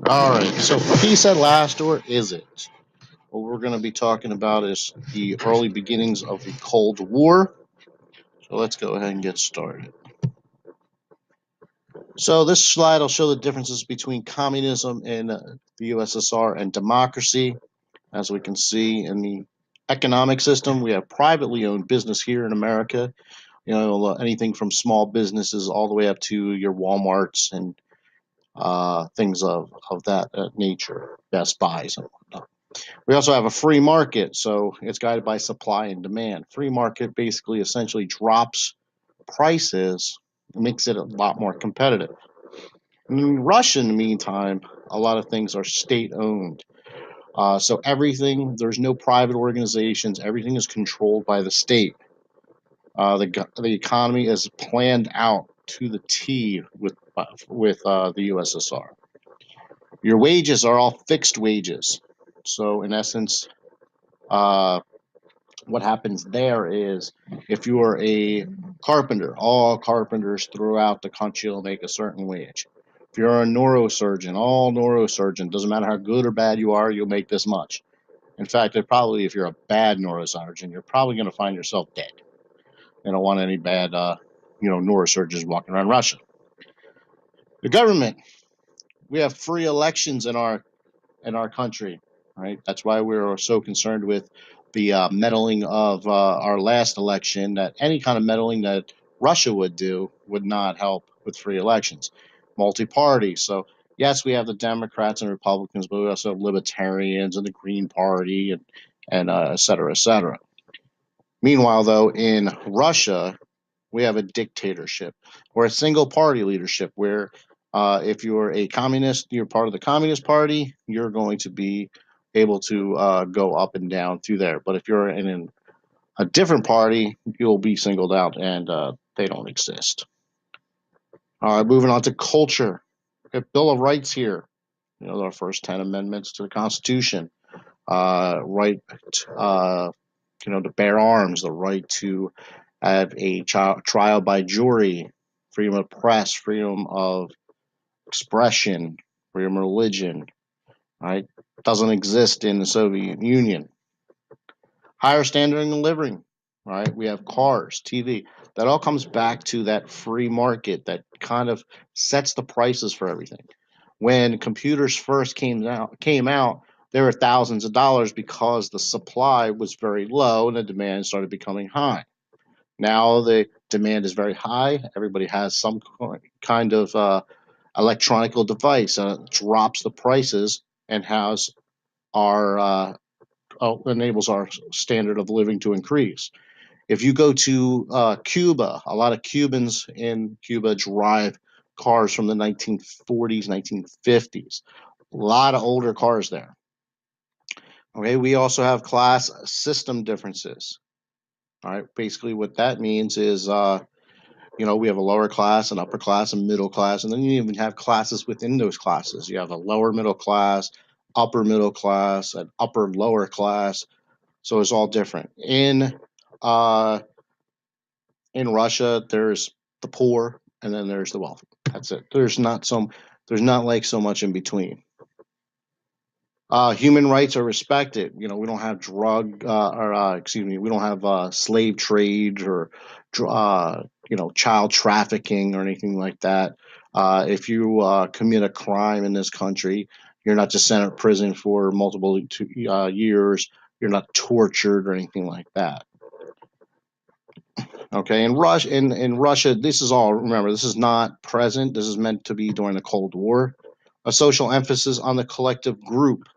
All right, so peace at last, or is it? What we're going to be talking about is the early beginnings of the Cold War. So let's go ahead and get started. So this slide will show the differences between communism in the USSR and democracy. As we can see in the economic system, we have privately owned business here in America. Anything from small businesses all the way up to your WalMarts and things of that nature, Best Buys and whatnot. We also have a free market, so it's guided by supply and demand. Free market basically essentially drops prices, makes it a lot more competitive. In Russia, in the meantime, a lot of things are state owned. So everything, there's no private organizations, everything is controlled by the state. The economy is planned out to the T with the USSR. Your wages are all fixed wages. So in essence, uh, what happens there is if you are a carpenter, all carpenters throughout the country will make a certain wage. If you're a neurosurgeon, all neurosurgeons, doesn't matter how good or bad you are, you'll make this much. In fact, if you're a bad neurosurgeon, you're probably going to find yourself dead. They don't want any bad, neurosurgeons walking around Russia. The government, we have free elections in our country, right? That's why we're so concerned with the meddling of our last election. That any kind of meddling that Russia would do would not help with free elections. Multi-party. So yes, we have the Democrats and Republicans, but we also have libertarians and the Green Party and et cetera, et cetera. Meanwhile, though, in Russia, we have a dictatorship or a single party leadership where if you're a communist, you're part of the Communist Party, you're going to be able to go up and down through there. But if you're in a different party, you'll be singled out and they don't exist. All right, moving on to culture. We have Bill of Rights here. Our first 10 amendments to the Constitution. Right, uh, to bear arms, the right to have a trial by jury, freedom of press, freedom of expression, freedom of religion, right? Doesn't exist in the Soviet Union. Higher standard of living, right? We have cars, TV. That all comes back to that free market that kind of sets the prices for everything. When computers first came out, there were thousands of dollars because the supply was very low and the demand started becoming high. Now the demand is very high. Everybody has some kind of electronical device, and it drops the prices and has our enables our standard of living to increase. If you go to Cuba, a lot of Cubans in Cuba drive cars from the 1940s, 1950s. A lot of older cars there. Okay, we also have class system differences. All right, basically what that means is we have a lower class, an upper class, and middle class, and then you even have classes within those classes. You have a lower middle class, upper middle class, an upper lower class. So it's all different. Uh, in Russia, there's the poor, and then there's the wealthy. That's it. There's not like so much in between. Human rights are respected. We don't have we don't have slave trade or, child trafficking or anything like that. If you commit a crime in this country, you're not just sent to prison for multiple years. You're not tortured or anything like that. Okay, in Russia, this is all. Remember, this is not present. This is meant to be during the Cold War. A social emphasis on the collective group.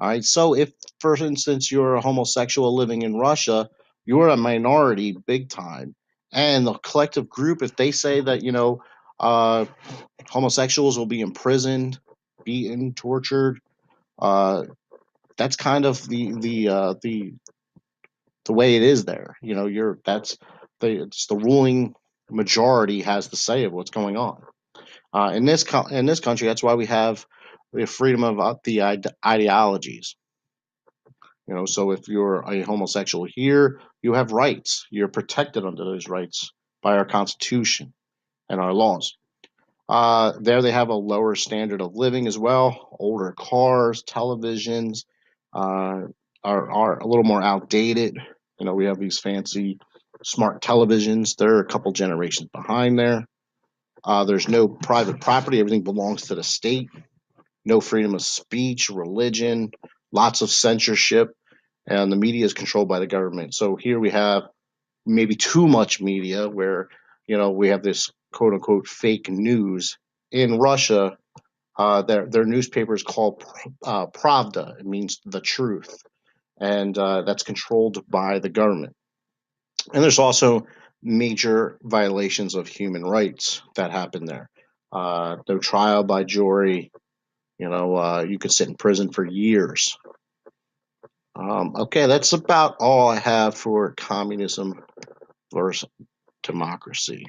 All right. So if, for instance, you're a homosexual living in Russia, you're a minority big time. And the collective group, if they say that, uh, homosexuals will be imprisoned, beaten, tortured, uh, that's kind of the way it is there. It's the ruling majority has the say of what's going on. In this country, that's why we have the freedom of the ideologies. So if you're a homosexual here, you have rights. You're protected under those rights by our Constitution and our laws. There they have a lower standard of living as well. Older cars, televisions uh, are a little more outdated. You know, we have these fancy smart televisions. They're a couple generations behind there. There's no private property. Everything belongs to the state. No freedom of speech, religion, lots of censorship, and the media is controlled by the government. So here we have maybe too much media where, you know, we have this quote unquote fake news. In Russia, their newspaper is called Pravda. It means the truth, and that's controlled by the government. And there's also major violations of human rights that happen there. No trial by jury. You know, you could sit in prison for years. Okay, that's about all I have for communism versus democracy.